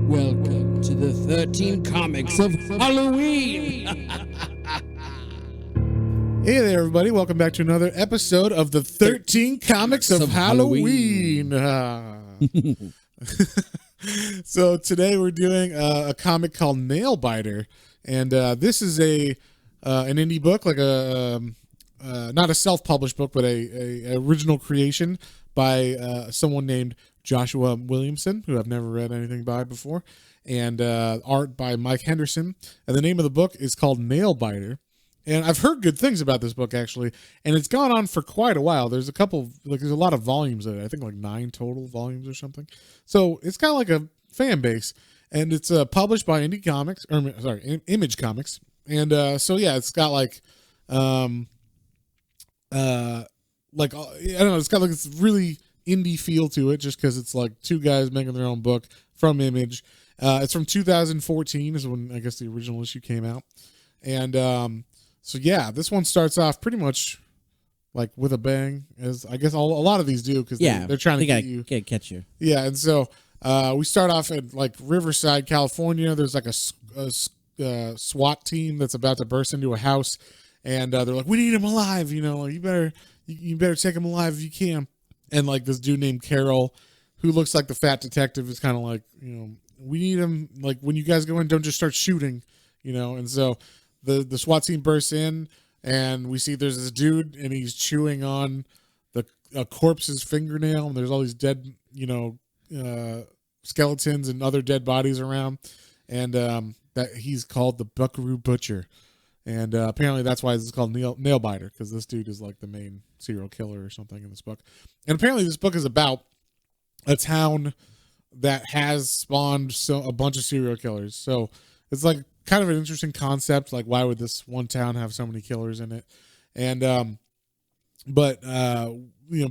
Welcome to the 13 Comics of Halloween. Hey there, everybody. Welcome back to another episode of the 13 Comics of Halloween. So today we're doing a comic called Nailbiter. And this is an indie book, like not a self-published book, but a original creation by someone named Joshua Williamson, who I've never read anything by before, and art by Mike Henderson. And the name of the book is called Nailbiter. And I've heard good things about this book, actually, and it's gone on for quite a while. There's there's a lot of volumes of it. I think like 9 total volumes or something. So it's got like a fan base, and it's published by Image Comics. And so yeah, it's got like I don't know, it's got like this really indie feel to it, just because it's like 2 guys making their own book from Image. It's from 2014 is when I guess the original issue came out, and so yeah, this one starts off pretty much like with a bang, as I guess a lot of these do, because they're trying to catch you. Yeah, and so we start off at like Riverside, California. There's like a SWAT team that's about to burst into a house, and they're like, "We need him alive, you better take him alive if you can." And like this dude named Carol, who looks like the fat detective, is kind of like, we need him. Like, when you guys go in, don't just start shooting, And so the SWAT team bursts in, and we see there's this dude, and he's chewing on a corpse's fingernail, and there's all these dead, skeletons and other dead bodies around, and that he's called the Buckaroo Butcher, and apparently that's why this is called Nailbiter, because this dude is like the main serial killer or something in this book. And apparently this book is about a town that has spawned a bunch of serial killers. So it's like kind of an interesting concept. Like, why would this one town have so many killers in it? And,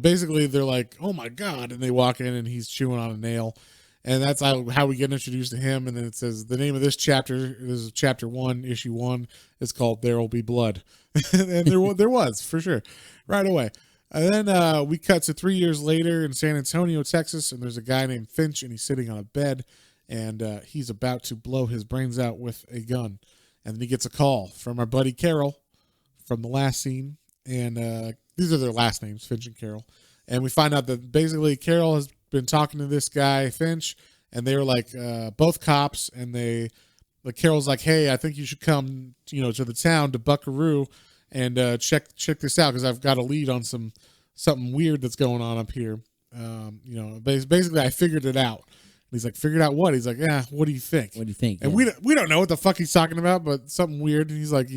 basically they're like, "Oh my God." And they walk in, and he's chewing on a nail. And that's how we get introduced to him. And then it says the name of this chapter, this is chapter 1, issue 1, is called "There Will Be Blood." And there was, for sure, right away. And then we cut to 3 years later in San Antonio, Texas. And there's a guy named Finch, and he's sitting on a bed, and he's about to blow his brains out with a gun. And then he gets a call from our buddy Carol from the last scene. And these are their last names, Finch and Carol. And we find out that basically Carol has been talking to this guy, Finch, and they were like both cops. And Carol's like, "Hey, I think you should come, to the town, to Buckaroo, and check this out, because I've got a lead on something weird that's going on up here." Basically, I figured it out. He's like, "Figured out what?" He's like, "Yeah, what do you think?" What do you think? And we don't know what the fuck he's talking about, but something weird. And he's like,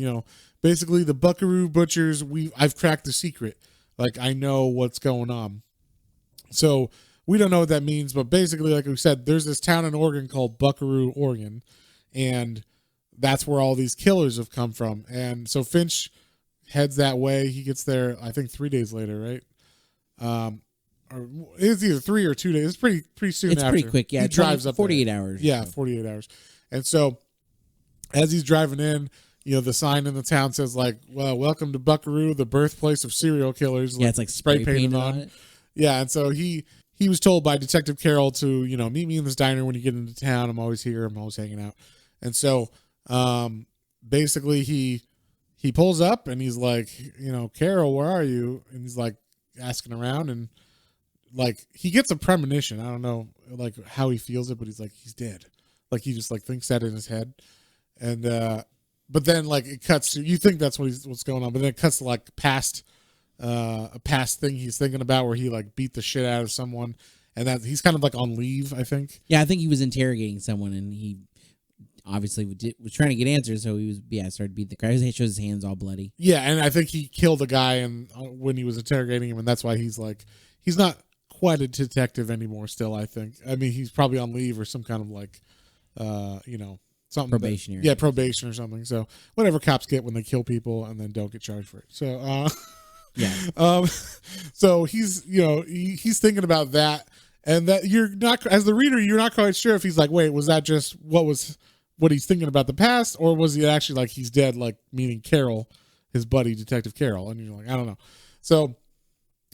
basically the Buckaroo Butchers, I've cracked the secret. Like, I know what's going on. So we don't know what that means, but basically, like we said, there's this town in Oregon called Buckaroo, Oregon, and that's where all these killers have come from. And so Finch heads that way. He gets there, I think, 3 days later, right? Or it's either 3 or 2 days. It's pretty soon after. It's pretty quick, yeah. He drives up 48 there. hours. Yeah, 48 hours. And so as he's driving in, the sign in the town says like, "Well, welcome to Buckaroo, the birthplace of serial killers." Yeah, it's like spray painted on it. Yeah, and so he was told by Detective Carroll to, meet me in this diner when you get into town. I'm always here. I'm always hanging out. And so basically he pulls up, and he's like, "Carol, where are you?" And he's like asking around, and like he gets a premonition. I don't know like how he feels it, but he's like, he's dead. Like, he just like thinks that in his head. And but then like it cuts to, you think that's what's going on, but then it cuts to like a past thing he's thinking about, where he like beat the shit out of someone, and that he's kind of like on leave, I think. Yeah, I think he was interrogating someone, and he obviously was trying to get answers, so he was started to beat the guy. He shows his hands all bloody. Yeah, and I think he killed a guy and when he was interrogating him, and that's why he's not quite a detective anymore still, I think. I mean, he's probably on leave or some kind of like something probationary. Probation or something. So whatever cops get when they kill people and then don't get charged for it. So yeah. So he's he's thinking about that, and that you're not, as the reader, you're not quite sure if he's like, wait, was that just what he's thinking about the past, or was he actually like he's dead, like meaning Carol, his buddy Detective Carol? And you're like, I don't know. So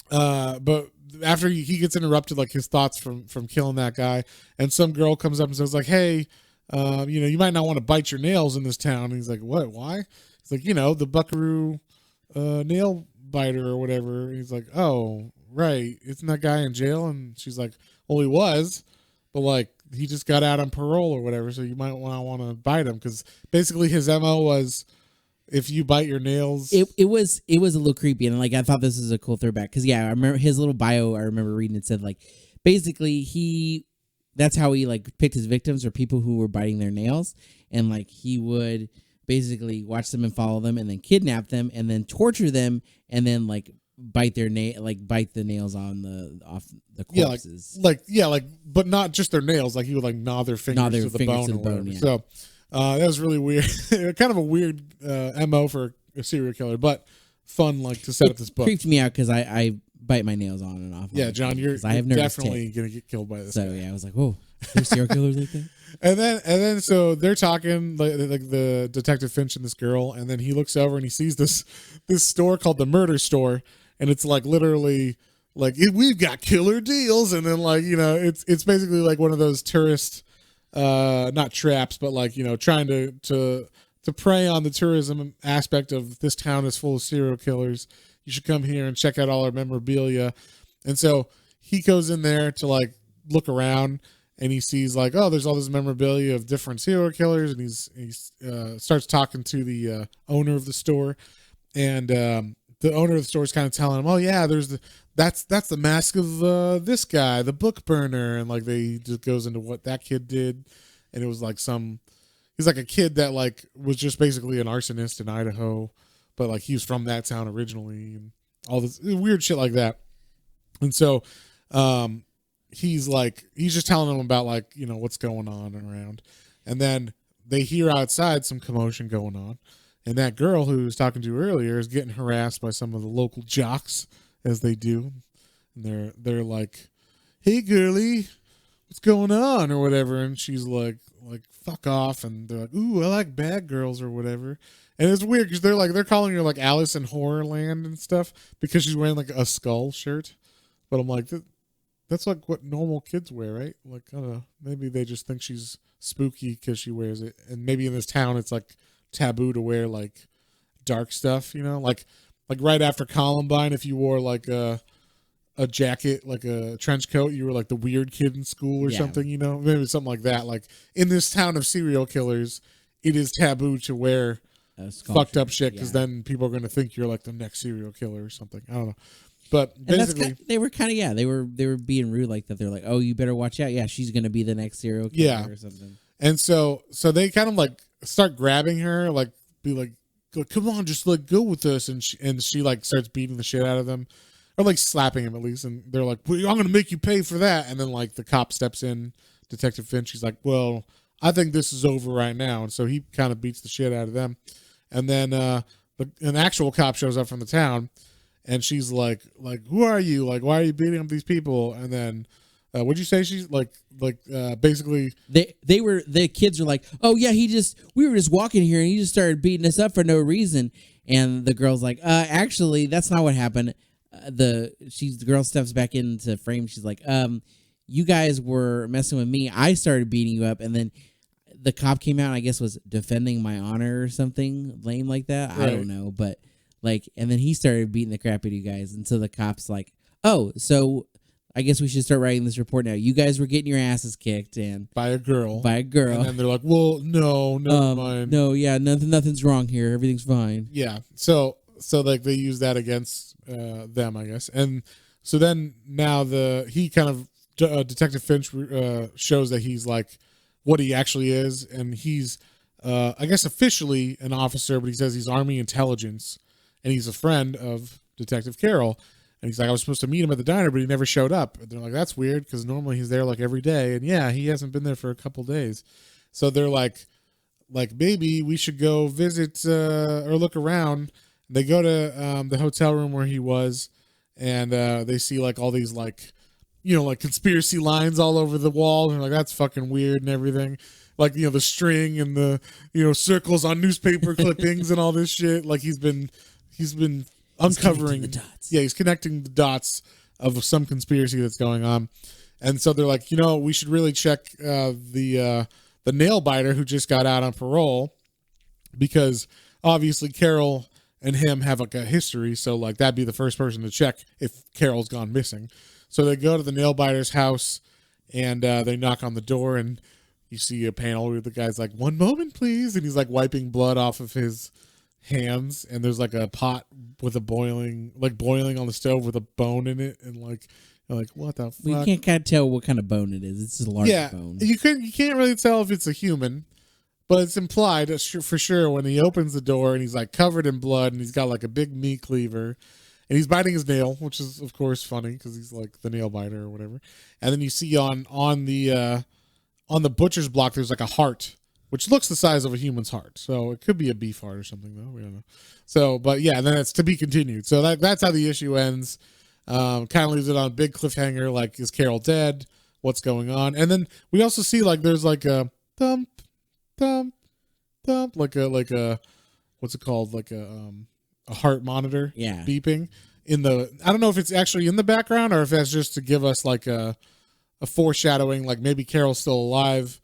But after he gets interrupted, like his thoughts from killing that guy, and some girl comes up and says like, hey, you might not want to bite your nails in this town. And he's like, what? Why? It's like, the Buckaroo nail biter or whatever. And he's like, oh, right. Isn't that guy in jail? And she's like, well, he was, but like he just got out on parole or whatever. So you might want to bite him, because basically his MO was, if you bite your nails. It was a little creepy, and like I thought this was a cool throwback, because I remember his little bio. I remember reading it said like basically that's how he like picked his victims, or people who were biting their nails, and like he would basically watch them and follow them, and then kidnap them, and then torture them, and then like bite the nails off the corpses. But not just their nails. Like he would like gnaw their fingers to the bone or whatever. Yeah. So that was really weird. Kind of a weird MO for a serial killer, but fun like to set up this book. Creeped me out because I bite my nails on and off. Yeah, John, you're definitely gonna get killed by this. So guy. yeah, I was like, whoa, there's serial killers like that. And then so they're talking like the Detective Finch and this girl, and then he looks over and he sees this store called the Murder Store, and it's like literally like we've got killer deals, and then like it's basically like one of those tourist not traps, but like trying to prey on the tourism aspect of this town is full of serial killers. You should come here and check out all our memorabilia. And so he goes in there to like look around, and he sees like, oh, there's all this memorabilia of different serial killers, and he starts talking to the owner of the store, and the owner of the store is kind of telling him, oh yeah, that's the mask of this guy, the book burner, and like they just goes into what that kid did, and it was like he's like a kid that like was just basically an arsonist in Idaho, but like he was from that town originally, and all this weird shit like that. And so he's just telling them about like what's going on around, and then they hear outside some commotion going on, and that girl who was talking to earlier is getting harassed by some of the local jocks, as they do, and they're like, hey girly, what's going on or whatever, and she's like fuck off, and they're like, ooh, I like bad girls or whatever. And it's weird because they're calling her like Alice in Horrorland and stuff because she's wearing like a skull shirt. But I'm like, that's like what normal kids wear, right? Like, I don't know, maybe they just think she's spooky because she wears it. And maybe in this town it's like taboo to wear like dark stuff, like right after Columbine, if you wore like a jacket, like a trench coat, you were like the weird kid in school or something, maybe something like that. Like in this town of serial killers, it is taboo to wear fucked up shit, because then people are going to think you're like the next serial killer or something. I don't know. But basically, they were kind of they were being rude like that. They're like, oh, you better watch out. Yeah, she's going to be the next serial killer or something. And so they kind of like start grabbing her, like be like, come on, just like go with us, and she like starts beating the shit out of them, or like slapping him at least, and they're like, well, I'm going to make you pay for that. And then like the cop steps in, Detective Finch. He's like, well, I think this is over right now, and so he kind of beats the shit out of them. And then an actual cop shows up from the town, and she's like, who are you? Like, why are you beating up these people? And then, what'd you say? She's basically the kids are like, oh yeah, we were just walking here and he just started beating us up for no reason. And the girl's like, actually, that's not what happened. The girl steps back into frame. She's like, you guys were messing with me. I started beating you up, and then the cop came out, I guess was defending my honor or something lame like that. Right. I don't know, but like, and then he started beating the crap out of you guys. And so the cop's like, oh, so I guess we should start writing this report now. You guys were getting your asses kicked and by a girl. And then they're like, well, no, never mind. No, yeah, nothing's wrong here. Everything's fine. Yeah. So like they use that against them, I guess. And so then now he kind of Detective Finch shows that he's like what he actually is, and he's I guess officially an officer, but he says he's Army Intelligence, and he's a friend of Detective Carroll. And he's like, I was supposed to meet him at the diner, but he never showed up. And they're like, that's weird, because normally he's there like every day, and yeah, he hasn't been there for a couple days. So they're like maybe we should go visit or look around. They go to the hotel room where he was, and they see like all these like conspiracy lines all over the wall, and like, that's fucking weird and everything. Like, the string and the circles on newspaper clippings and all this shit. Like he's been uncovering dots. Yeah, he's connecting the dots of some conspiracy that's going on. And so they're like, we should really check the Nailbiter who just got out on parole, because obviously Carol and him have like a history. So like that'd be the first person to check if Carol's gone missing. So they go to the Nailbiter's house and they knock on the door, and you see a panel where the guy's like, "1 moment, please," and he's like wiping blood off of his hands, and there's like a pot with a boiling on the stove with a bone in it, and like you're like, what the fuck? We can't kind of tell what kind of bone it is. It's just a large bone. You can't really tell if it's a human, but it's implied for sure when he opens the door and he's like covered in blood and he's got like a big meat cleaver and he's biting his nail, which is of course funny because he's like the nail biter or whatever. And then you see on the butcher's block there's like a heart, which looks the size of a human's heart. So it could be a beef heart or something, though. We don't know. So, but yeah, then it's to be continued. So that's how the issue ends. Kind of leaves it on a big cliffhanger. Like, is Carol dead? What's going on? And then we also see like there's like a thump, thump, thump, like a what's it called? Like a heart monitor. Yeah. Beeping in the. I don't know if it's actually in the background or if that's just to give us like a foreshadowing. Like maybe Carol's still alive,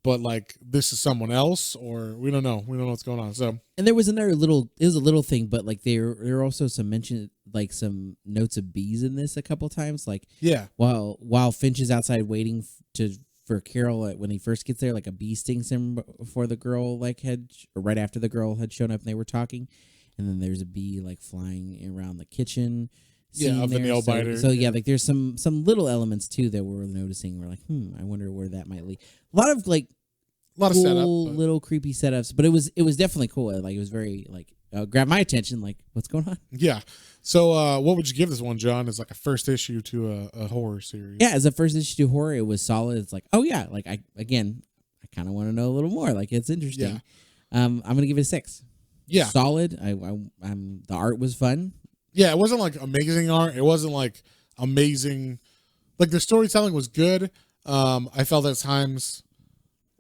but like this is someone else, or we don't know. We don't know what's going on. So, and there was another little, it was a little thing, but like there were also some mention, like some notes of bees in this a couple times. Like, yeah, while Finch is outside waiting for Carol when he first gets there, like a bee stings him before the girl or right after the girl had shown up and they were talking, and then there's a bee like flying around the kitchen. Yeah, of the Nailbiter. So yeah, like there's some little elements too that we're noticing. We're like, I wonder where that might lead. A lot of cool, setup, little creepy setups, but it was definitely cool. Like it was very grabbed my attention. Like, what's going on? Yeah. So what would you give this one, John? As like a first issue to a horror series? Yeah, as a first issue to horror, it was solid. It's like, oh yeah, like I kind of want to know a little more. Like it's interesting. Yeah. I'm gonna give it a 6. Yeah, solid. The art was fun. Yeah, it wasn't like amazing art. It wasn't like amazing. Like the storytelling was good. I felt at times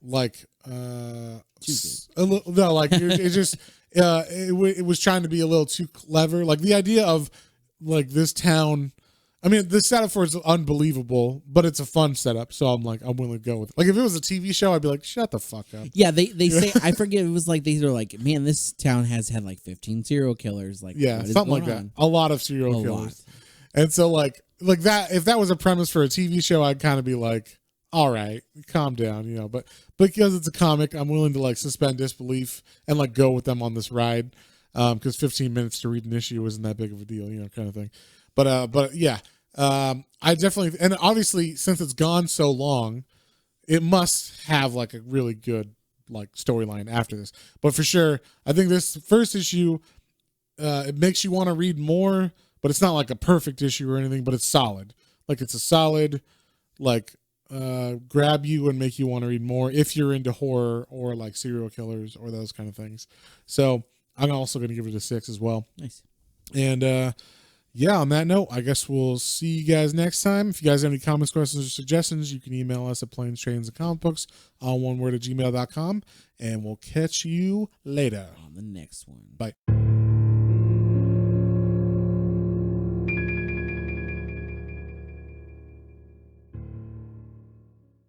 like it just it was trying to be a little too clever. Like the idea of like this town. I mean, the setup for it's unbelievable, but it's a fun setup. So I'm willing to go with it. Like if it was a TV show, I'd be like, shut the fuck up. Yeah, they say, I forget, it was like they were like, man, this town has had like 15 serial killers. Like, yeah, something like that. A lot of serial killers. And so like that, if that was a premise for a TV show, I'd kind of be like, all right, calm down, but because it's a comic, I'm willing to like suspend disbelief and like go with them on this ride. Because 15 minutes to read an issue isn't that big of a deal, kind of thing. But yeah. I definitely, and obviously since it's gone so long, it must have like a really good like storyline after this. But for sure, I think this first issue, it makes you want to read more, but it's not like a perfect issue or anything, but it's solid. Like it's a solid, like, grab you and make you want to read more if you're into horror or like serial killers or those kind of things. So I'm also going to give it a 6 as well. Nice. And, yeah, on that note, I guess we'll see you guys next time. If you guys have any comments, questions, or suggestions, you can email us at planes, trains, and comic books, all one word at gmail.com, and we'll catch you later on the next one. Bye.